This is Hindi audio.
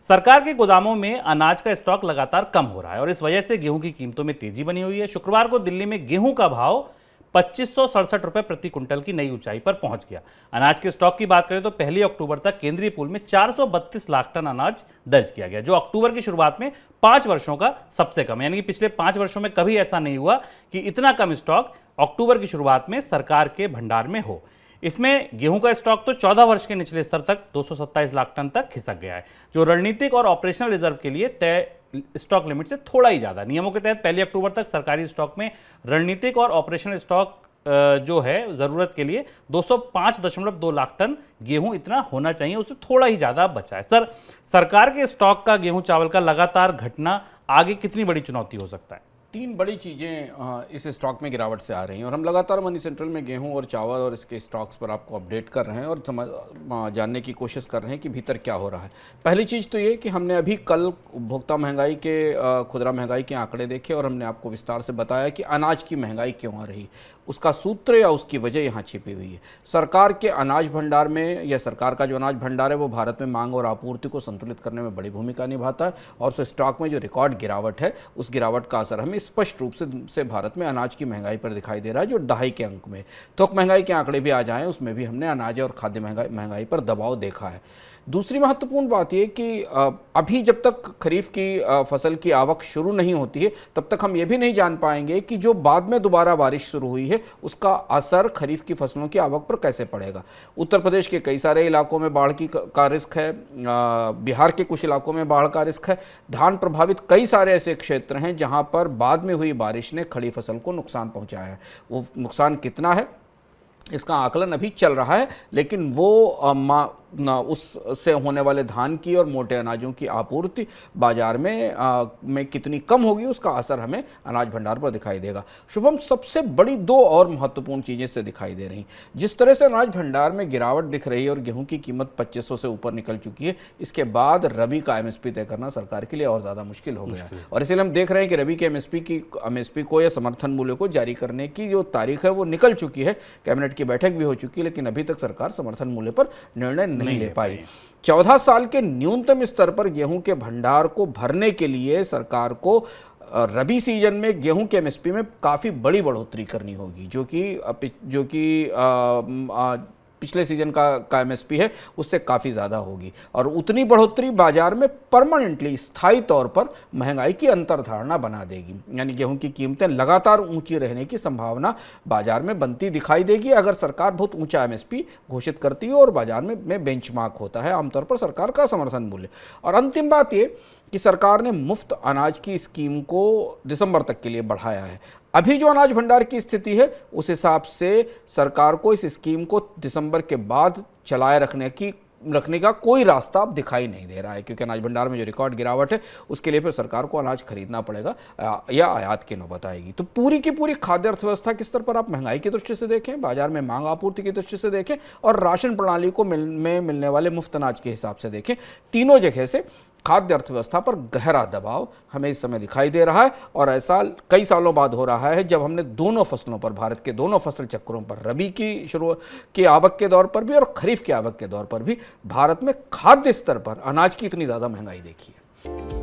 सरकार के गोदामों में अनाज का स्टॉक लगातार कम हो रहा है और इस वजह से गेहूं की कीमतों में तेजी बनी हुई है। शुक्रवार को दिल्ली में गेहूं का भाव 2567 रुपए प्रति क्विंटल की नई ऊंचाई पर पहुंच गया। अनाज के स्टॉक की बात करें तो 1 अक्टूबर तक केंद्रीय पूल में 432 लाख टन अनाज दर्ज किया गया, जो अक्टूबर की शुरुआत में 5 वर्षों का सबसे कम, यानी कि पिछले 5 वर्षों में कभी ऐसा नहीं हुआ कि इतना कम स्टॉक अक्टूबर की शुरुआत में सरकार के भंडार में हो। इसमें गेहूं का स्टॉक तो 14 वर्ष के निचले स्तर तक 227 लाख टन तक खिसक गया है, जो रणनीतिक और ऑपरेशनल रिजर्व के लिए तय स्टॉक लिमिट से थोड़ा ही ज्यादा। नियमों के तहत 1 अक्टूबर तक सरकारी स्टॉक में रणनीतिक और ऑपरेशनल स्टॉक जो है जरूरत के लिए 205.2 लाख टन गेहूं इतना होना चाहिए, उससे थोड़ा ही ज्यादा बचा है। सरकार के स्टॉक का गेहूं चावल का लगातार घटना आगे कितनी बड़ी चुनौती हो सकता है? तीन बड़ी चीज़ें इस स्टॉक में गिरावट से आ रही हैं और हम लगातार मनी सेंट्रल में गेहूं और चावल और इसके स्टॉक्स पर आपको अपडेट कर रहे हैं और जानने की कोशिश कर रहे हैं कि भीतर क्या हो रहा है। पहली चीज़ तो ये कि हमने अभी कल उपभोक्ता महंगाई के खुदरा महंगाई के आंकड़े देखे और हमने आपको विस्तार से बताया कि अनाज की महंगाई क्यों आ रही, उसका सूत्र या उसकी वजह यहाँ छिपी हुई है। सरकार के अनाज भंडार में या सरकार का जो अनाज भंडार है वो भारत में मांग और आपूर्ति को संतुलित करने में बड़ी भूमिका निभाता है और उस स्टॉक में जो रिकॉर्ड गिरावट है उस गिरावट का असर हमें स्पष्ट रूप से भारत में अनाज की महंगाई पर दिखाई दे रहा है, जो दहाई के अंक में। थोक महंगाई के आंकड़े भी आ जाएं उसमें भी हमने अनाज और खाद्य महंगाई पर दबाव देखा है। दूसरी महत्वपूर्ण बात यह कि अभी जब तक खरीफ की फसल की आवक शुरू नहीं होती है तब तक हम ये भी नहीं जान पाएंगे कि जो बाद में दोबारा बारिश शुरू हुई है उसका असर खरीफ की फसलों की आवक पर कैसे पड़ेगा। उत्तर प्रदेश के कई सारे इलाकों में बाढ़ का रिस्क है, बिहार के कुछ इलाकों में बाढ़ का रिस्क है, धान प्रभावित कई सारे ऐसे क्षेत्र हैं जहां पर बाद में हुई बारिश ने खड़ी फसल को नुकसान पहुंचाया है। वो नुकसान कितना है इसका आकलन अभी चल रहा है, लेकिन वो उससे होने वाले धान की और मोटे अनाजों की आपूर्ति बाजार में कितनी कम होगी उसका असर हमें अनाज भंडार पर दिखाई देगा। शुभम, सबसे बड़ी दो और महत्वपूर्ण चीज़ें इससे दिखाई दे रही। जिस तरह से अनाज भंडार में गिरावट दिख रही है और गेहूं की कीमत 2500 से ऊपर निकल चुकी है, इसके बाद रबी का एमएसपी तय करना सरकार के लिए और ज़्यादा मुश्किल हो गया है और इसलिए हम देख रहे हैं कि रबी के एमएसपी को या समर्थन मूल्य को जारी करने की जो तारीख है वो निकल चुकी है, कैबिनेट की बैठक भी हो चुकी है, लेकिन अभी तक सरकार समर्थन मूल्य पर निर्णय नहीं ले पाई। 14 साल के न्यूनतम स्तर पर गेहूं के भंडार को भरने के लिए सरकार को रबी सीजन में गेहूं के एमएसपी में काफ़ी बड़ी बढ़ोतरी करनी होगी, जो कि पिछले सीजन का एमएसपी है उससे काफ़ी ज़्यादा होगी और उतनी बढ़ोतरी बाजार में परमानेंटली स्थायी तौर पर महंगाई की अंतर्धारणा बना देगी। यानी गेहूं की कीमतें लगातार ऊंची रहने की संभावना बाजार में बनती दिखाई देगी अगर सरकार बहुत ऊंचा एमएसपी घोषित करती है और बाजार में बेंचमार्क होता है आमतौर पर सरकार का समर्थन मूल्य। और अंतिम बात ये कि सरकार ने मुफ्त अनाज की स्कीम को दिसंबर तक के लिए बढ़ाया है। अभी जो अनाज भंडार की स्थिति है उस हिसाब से सरकार को इस स्कीम को दिसंबर के बाद चलाए रखने का कोई रास्ता अब दिखाई नहीं दे रहा है, क्योंकि अनाज भंडार में जो रिकॉर्ड गिरावट है उसके लिए फिर सरकार को अनाज खरीदना पड़ेगा या आयात की नौबत आएगी। तो पूरी की पूरी खाद्य अर्थव्यवस्था के स्तर पर आप महंगाई की दृष्टि से देखें, बाजार में मांग आपूर्ति की दृष्टि से देखें और राशन प्रणाली को मिलने वाले मुफ्त अनाज के हिसाब से देखें, तीनों जगह से खाद्य अर्थव्यवस्था पर गहरा दबाव हमें इस समय दिखाई दे रहा है और ऐसा कई सालों बाद हो रहा है जब हमने दोनों फसलों पर, भारत के दोनों फसल चक्रों पर, रबी की आवक के दौर पर भी और खरीफ की आवक के दौर पर भी भारत में खाद्य स्तर पर अनाज की इतनी ज़्यादा महंगाई देखी है।